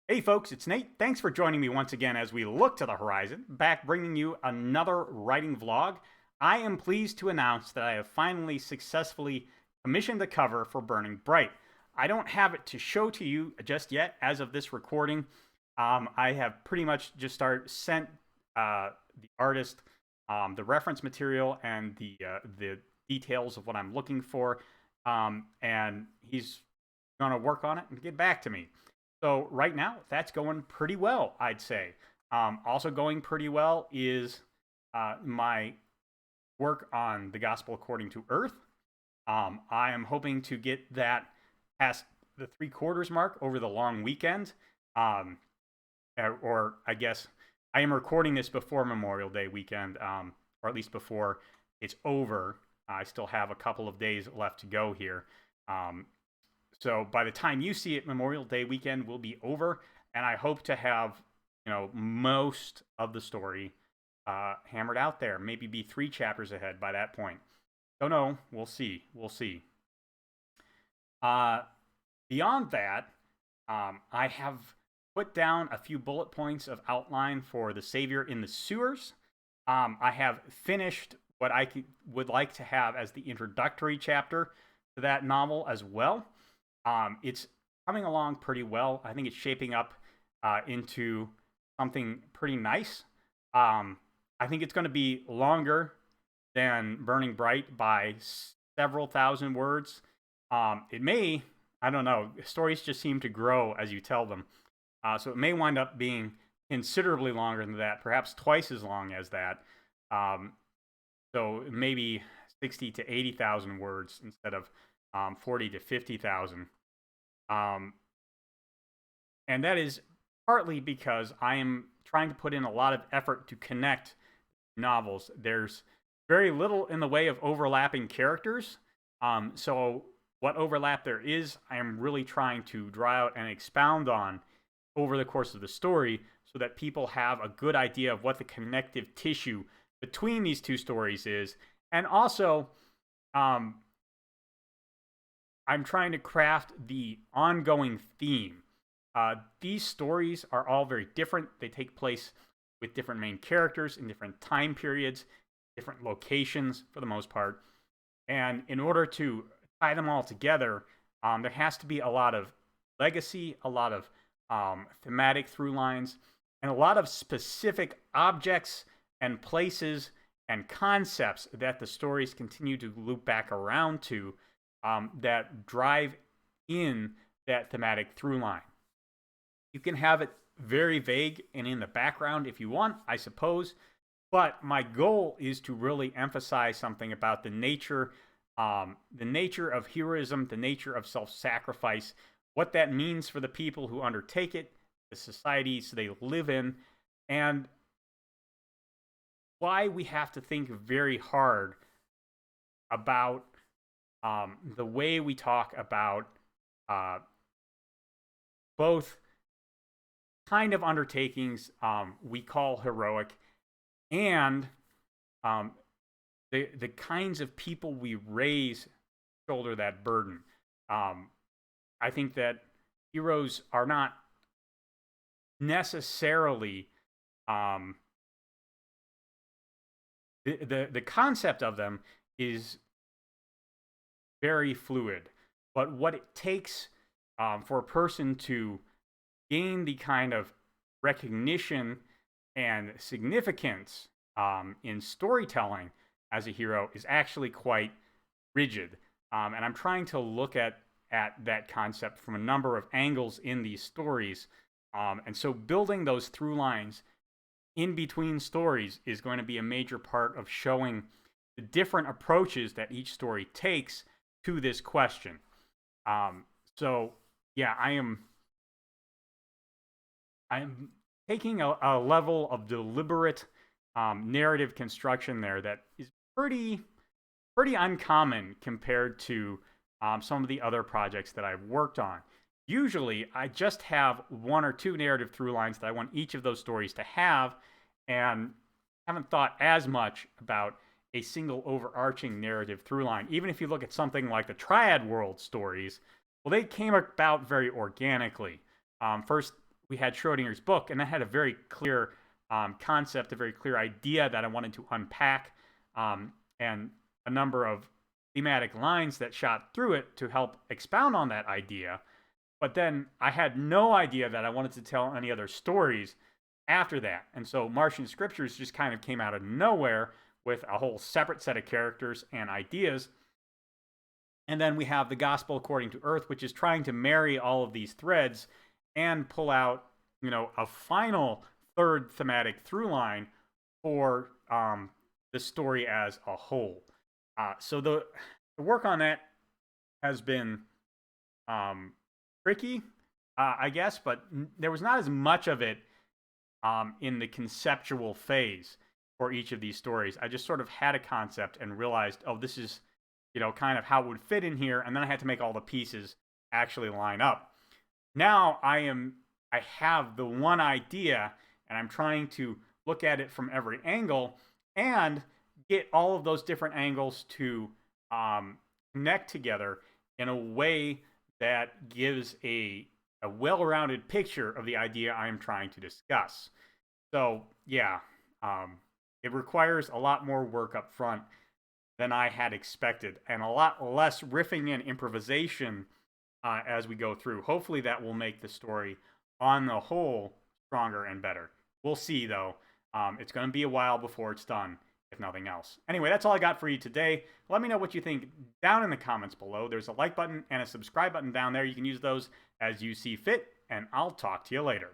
Hey folks, it's Nate. Thanks for joining me once again as we look to the horizon, back bringing you another writing vlog. I am pleased to announce that I have finally successfully commissioned the cover for Burning Bright. I don't have it to show to you just yet as of this recording. I have pretty much just sent the artist the reference material and the details of what I'm looking for, and he's going to work on it and get back to me. So right now, that's going pretty well, I'd say. Also going pretty well is my work on the Gospel According to Earth. I am hoping to get that past the 3/4 mark over the long weekend. Or I guess I am recording this before Memorial Day weekend, or at least before it's over. I still have a couple of days left to go here. So by the time you see it, Memorial Day weekend will be over, and I hope to have most of the story hammered out there. Maybe be 3 chapters ahead by that point. Don't know. We'll see. We'll see. Beyond that, I have put down a few bullet points of outline for The Savior in the Sewers. I have finished what I would like to have as the introductory chapter to that novel as well. It's coming along pretty well. I think it's shaping up into something pretty nice. I think it's going to be longer than Burning Bright by several thousand words. It may, I don't know, stories just seem to grow as you tell them. So it may wind up being considerably longer than that, perhaps twice as long as that. So maybe 60 to 80,000 words instead of 40 to 50,000. And that is partly because I am trying to put in a lot of effort to connect novels. There's very little in the way of overlapping characters. So what overlap there is, I am really trying to draw out and expound on over the course of the story so that people have a good idea of what the connective tissue between these two stories is. And also, I'm trying to craft the ongoing theme. These stories are all very different. They take place with different main characters in different time periods, different locations for the most part. And in order to tie them all together, there has to be a lot of legacy, a lot of thematic through lines, and a lot of specific objects and places and concepts that the stories continue to loop back around to, that drive in that thematic through line. You can have it very vague and in the background if you want, I suppose, but my goal is to really emphasize something about the nature of heroism, the nature of self-sacrifice, what that means for the people who undertake it, the societies they live in, and why we have to think very hard about the way we talk about both kind of undertakings we call heroic and the kinds of people we raise shoulder that burden. I think that heroes are not necessarily the concept of them is very fluid, but what it takes for a person to gain the kind of recognition and significance in storytelling as a hero is actually quite rigid. And I'm trying to look at that concept from a number of angles in these stories. And so building those through lines in between stories is going to be a major part of showing the different approaches that each story takes to this question. So yeah, I'm taking a level of deliberate narrative construction there that is pretty uncommon compared to some of the other projects that I've worked on. Usually, I just have 1 or 2 narrative through lines that I want each of those stories to have, and haven't thought as much about a single overarching narrative through line. Even if you look at something like the Triad World stories, well, they came about very organically. First, we had Schrodinger's book, and that had a very clear concept, a very clear idea that I wanted to unpack, and a number of thematic lines that shot through it to help expound on that idea. But then I had no idea that I wanted to tell any other stories after that. And so Martian Scriptures just kind of came out of nowhere with a whole separate set of characters and ideas. And then we have the Gospel According to Earth, which is trying to marry all of these threads and pull out, a final third thematic through line for the story as a whole. So the work on that has been tricky, I guess, but there was not as much of it in the conceptual phase for each of these stories. I just sort of had a concept and realized, oh, this is, kind of how it would fit in here, and then I had to make all the pieces actually line up. Now I have the one idea, and I'm trying to look at it from every angle and get all of those different angles to connect together in a way that gives a well-rounded picture of the idea I'm trying to discuss. So, yeah, it requires a lot more work up front than I had expected, and a lot less riffing and improvisation as we go through. Hopefully that will make the story on the whole stronger and better. We'll see, though. It's going to be a while before it's done, if nothing else. Anyway, that's all I got for you today. Let me know what you think down in the comments below. There's a like button and a subscribe button down there. You can use those as you see fit, and I'll talk to you later.